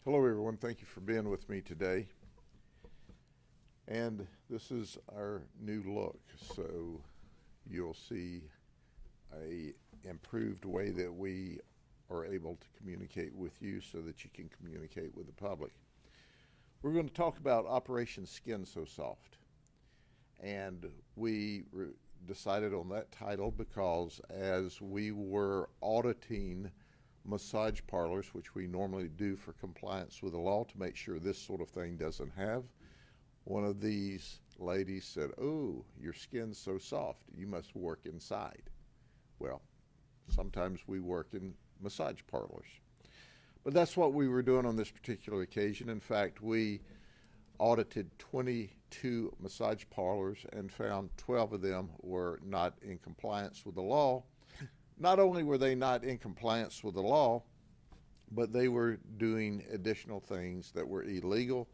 Hello everyone, thank you for being with me today. And this is our new look, so you'll see a improved way that we are able to communicate with you so that you can communicate with the public. We're going to talk about Operation Skin So Soft. And we decided on that title because as we were auditing massage parlors, which we normally do for compliance with the law to make sure this sort of thing doesn't have, one of these ladies said, "Oh, your skin's so soft, you must work inside." Well, sometimes we work in massage parlors. But that's what we were doing on this particular occasion. In fact, we audited 22 massage parlors and found 12 of them were not in compliance with the law. Not only were they not in compliance with the law, but they were doing additional things that were illegal,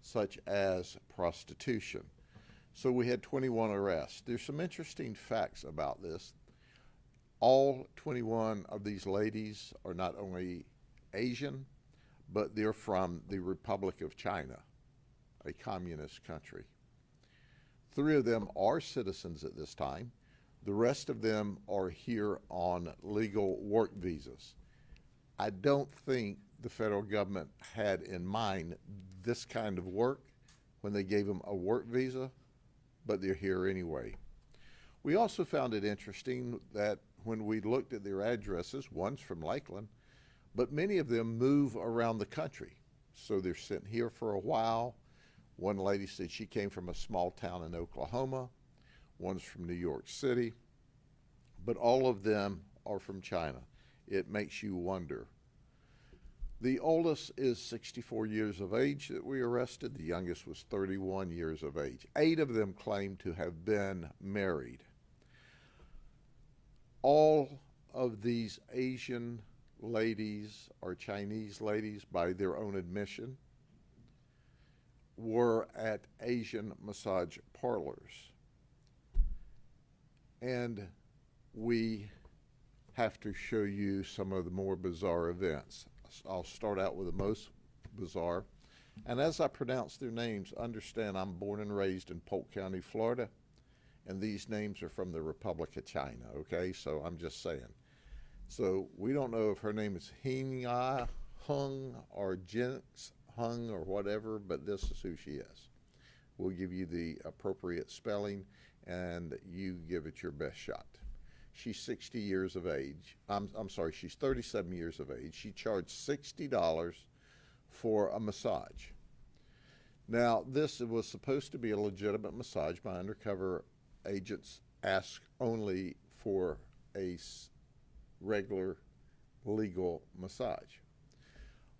such as prostitution. So we had 21 arrests. There's some interesting facts about this. All 21 of these ladies are not only Asian, but they're from the Republic of China, a communist country. 3 of them are citizens at this time. The rest of them are here on legal work visas. I don't think the federal government had in mind this kind of work when they gave them a work visa, but they're here anyway. We also found it interesting that when we looked at their addresses, one's from Lakeland, but many of them move around the country. So they're sitting here for a while. One lady said she came from a small town in Oklahoma. One's from New York City, but all of them are from China. It makes you wonder. The oldest is 64 years of age that we arrested. The youngest was 31 years of age. 8 of them claimed to have been married. All of these Asian ladies or Chinese ladies, by their own admission, were at Asian massage parlors. And we have to show you some of the more bizarre events. I'll start out with the most bizarre. And as I pronounce their names, understand I'm born and raised in Polk County, Florida, and these names are from the Republic of China, okay? So I'm just saying. So we don't know if her name is Hing-Ah, Hung, or Jinx Hung, or whatever, but this is who she is. We'll give you the appropriate spelling, and you give it your best shot. She's 60 years of age. I'm sorry, she's 37 years of age. She charged $60 for a massage. Now, this was supposed to be a legitimate massage. My undercover agents asked only for a regular, legal massage.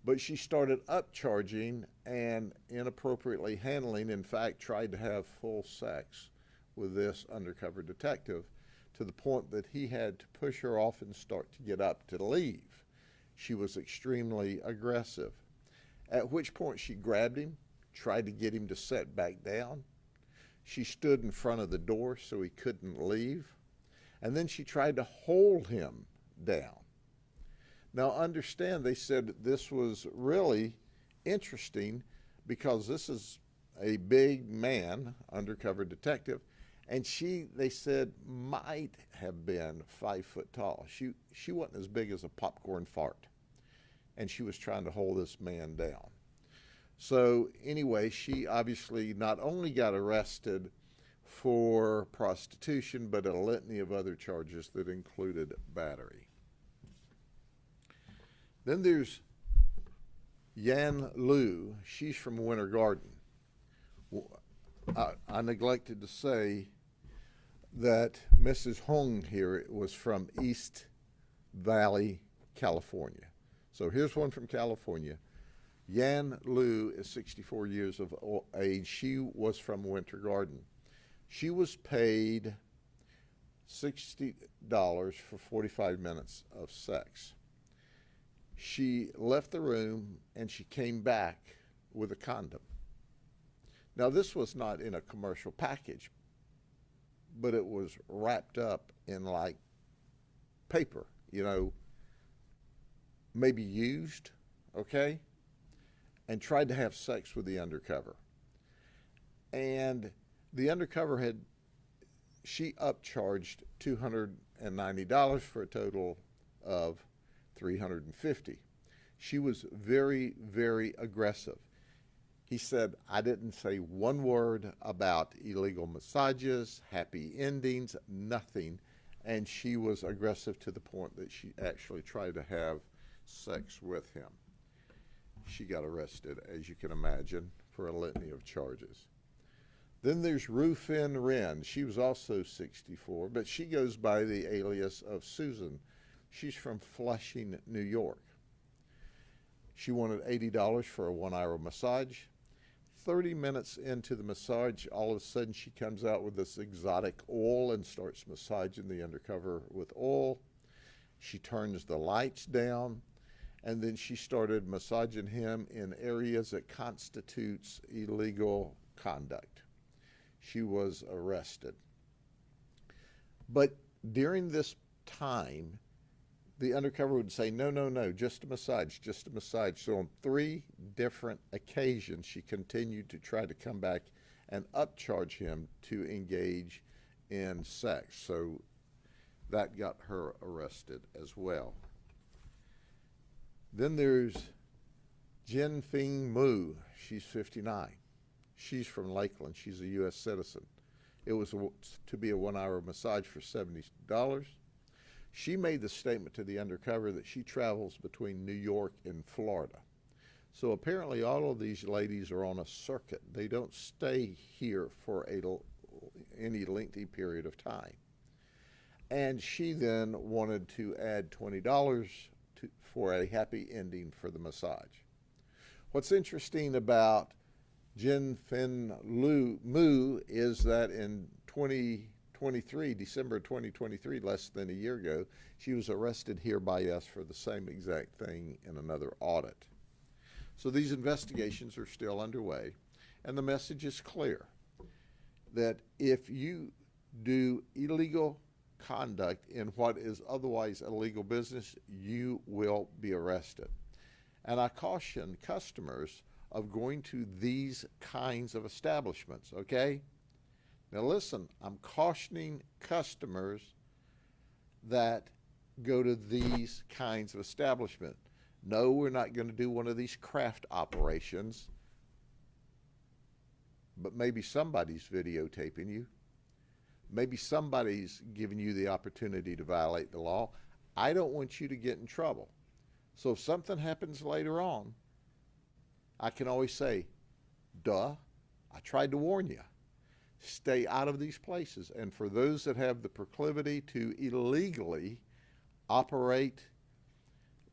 But she started upcharging and inappropriately handling, in fact, tried to have full sex with this undercover detective, to the point that he had to push her off and start to get up to leave. She was extremely aggressive, at which point she grabbed him, tried to get him to sit back down. She stood in front of the door so he couldn't leave, and then she tried to hold him down. Now understand, they said this was really interesting because this is a big man, undercover detective, and they said, might have been 5 foot tall. She wasn't as big as a popcorn fart. And she was trying to hold this man down. So anyway, she obviously not only got arrested for prostitution, but a litany of other charges that included battery. Then there's Yan Lu. She's from Winter Garden. I neglected to say that Mrs. Hung here was from East Valley, California. So here's one from California. Yan Lu is 64 years of age. She was from Winter Garden. She was paid $60 for 45 minutes of sex. She left the room and she came back with a condom. Now, this was not in a commercial package, but it was wrapped up in like paper, maybe used, okay? and tried to have sex with the undercover. And the undercover she upcharged $290 for a total of $350. She was very, very aggressive. He said, I didn't say one word about illegal massages, happy endings, nothing. And she was aggressive to the point that she actually tried to have sex with him. She got arrested, as you can imagine, for a litany of charges. Then there's Rufin Wren. She was also 64, but she goes by the alias of Susan. She's from Flushing, New York. She wanted $80 for a 1-hour massage. 30 minutes into the massage, all of a sudden she comes out with this exotic oil and starts massaging the undercover with oil. She turns the lights down, and then she started massaging him in areas that constitutes illegal conduct. She was arrested. But during this time, the undercover would say, no, no, no, just a massage, just a massage. So on 3 different occasions, she continued to try to come back and upcharge him to engage in sex. So that got her arrested as well. Then there's Fung Moo. She's 59. She's from Lakeland. She's a U.S. citizen. It was to be a 1-hour massage for $70. She made the statement to the undercover that she travels between New York and Florida. So apparently all of these ladies are on a circuit. They don't stay here for any lengthy period of time. And she then wanted to add $20 for a happy ending for the massage. What's interesting about Fung Moo is that in December 2023, less than a year ago, she was arrested here by us for the same exact thing in another audit. So these investigations are still underway, and the message is clear that if you do illegal conduct in what is otherwise a legal business, you will be arrested. And I caution customers of going to these kinds of establishments, okay? Now listen, I'm cautioning customers that go to these kinds of establishments. No, we're not going to do one of these craft operations, but maybe somebody's videotaping you. Maybe somebody's giving you the opportunity to violate the law. I don't want you to get in trouble. So if something happens later on, I can always say, duh, I tried to warn you. Stay out of these places. And for those that have the proclivity to illegally operate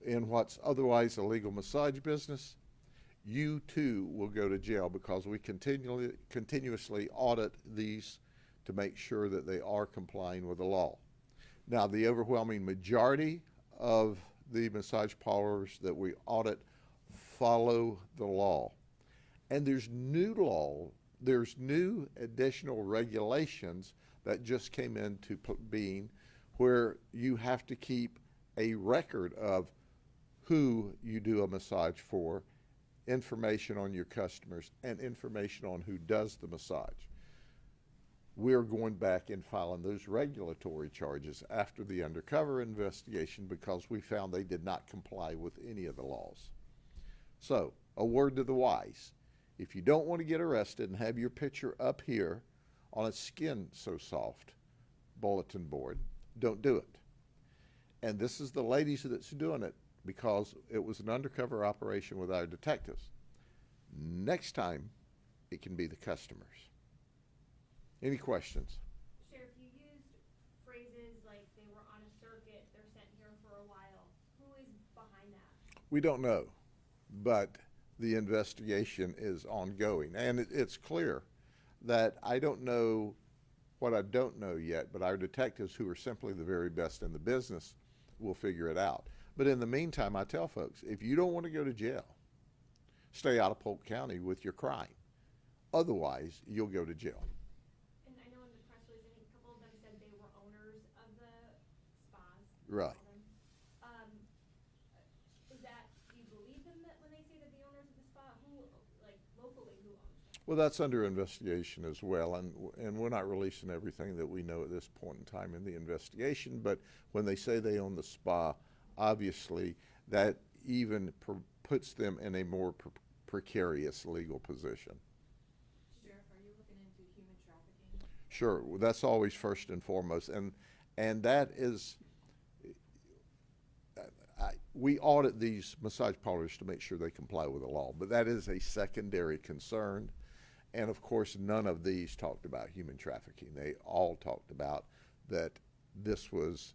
in what's otherwise a legal massage business, you too will go to jail, because we continuously audit these to make sure that they are complying with the law. Now, the overwhelming majority of the massage parlors that we audit follow the law. And there's new additional regulations that just came into being, where you have to keep a record of who you do a massage for, information on your customers, and information on who does the massage. We're going back and filing those regulatory charges after the undercover investigation, because we found they did not comply with any of the laws. So, a word to the wise. If you don't want to get arrested and have your picture up here on a skin so soft bulletin board, don't do it. And this is the ladies that's doing it, because it was an undercover operation with our detectives. Next time, it can be the customers. Any questions? Sheriff, you used phrases like they were on a circuit, they're sent here for a while. Who is behind that? We don't know, but the investigation is ongoing. And it's clear that I don't know what I don't know yet, but our detectives, who are simply the very best in the business, will figure it out. But in the meantime, I tell folks, if you don't want to go to jail, stay out of Polk County with your crime. Otherwise, you'll go to jail. And I know in the press release, I think a couple of them said they were owners of the spas. Right. Is that, do you believe them that when they say that the owners of the spa, who Well, that's under investigation as well, and we're not releasing everything that we know at this point in time in the investigation, but when they say they own the spa, obviously that even puts them in a more precarious legal position. Sheriff, are you looking into human trafficking? Sure, well, that's always first and foremost, and that is, we audit these massage parlors to make sure they comply with the law, but that is a secondary concern. And of course, none of these talked about human trafficking. They all talked about that this was,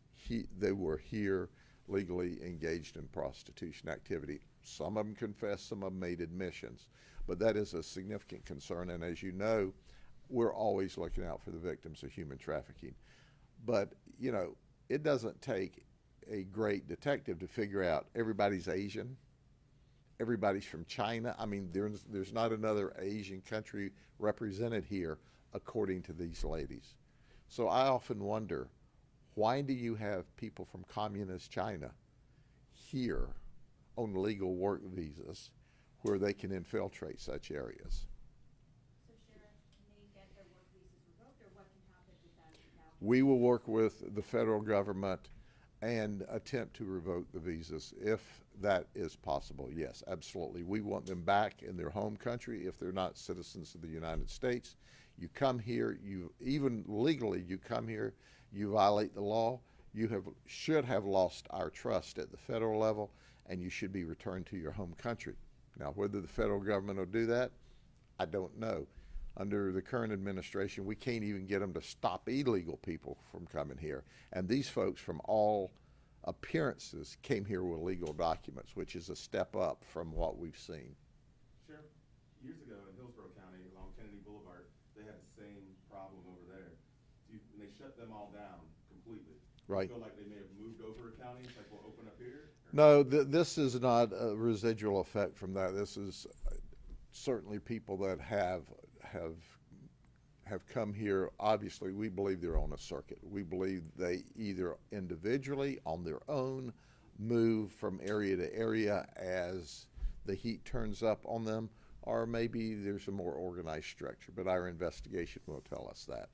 they were here legally engaged in prostitution activity. Some of them confessed, some of them made admissions, but that is a significant concern. And as you know, we're always looking out for the victims of human trafficking. But, you know, it doesn't take a great detective to figure out everybody's Asian, everybody's from China. I mean, there's not another Asian country represented here according to these ladies. So I often wonder, why do you have people from communist China here on legal work visas where they can infiltrate such areas? So Sheriff, can they get their work visas revoked, or what can happen if that now? We will work with the federal government and attempt to revoke the visas if that is possible. Yes, absolutely. We want them back in their home country if they're not citizens of the United States. You come here, you even legally, you come here, you violate the law, should have lost our trust at the federal level, and you should be returned to your home country. Now, whether the federal government will do that, I don't know. Under the current administration, we can't even get them to stop illegal people from coming here. And these folks, from all appearances, came here with legal documents, which is a step up from what we've seen. Sheriff, years ago in Hillsborough County along Kennedy Boulevard, they had the same problem over there. And they shut them all down completely. Right. Do you feel like they may have moved over a county, like we'll open up here? No, this is not a residual effect from that. This is certainly people that have come here. Obviously, we believe they're on a circuit. We believe they either individually, on their own, move from area to area as the heat turns up on them, or maybe there's a more organized structure, but our investigation will tell us that.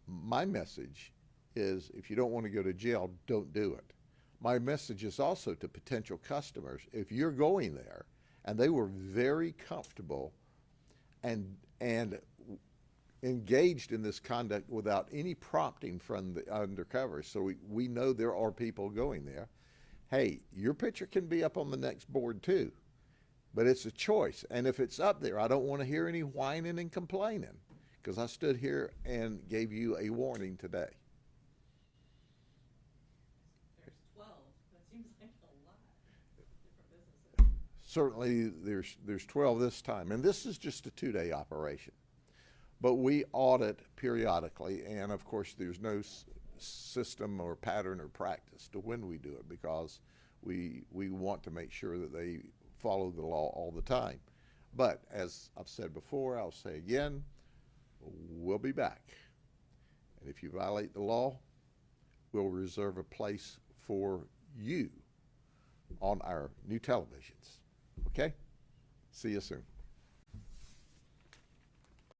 My message is, if you don't want to go to jail, don't do it. My message is also to potential customers, if you're going there, and they were very comfortable and engaged in this conduct without any prompting from the undercover, so we know there are people going there. Hey, your picture can be up on the next board too, but it's a choice. And if it's up there, I don't want to hear any whining and complaining, because I stood here and gave you a warning today. There's 12. That seems like a lot of different businesses. Certainly there's 12 this time, and this is just a 2-day operation. But we audit periodically, and of course there's no system or pattern or practice to when we do it, because we want to make sure that they follow the law all the time. But as I've said before, I'll say again, we'll be back. And if you violate the law, we'll reserve a place for you on our new televisions. Okay? See you soon.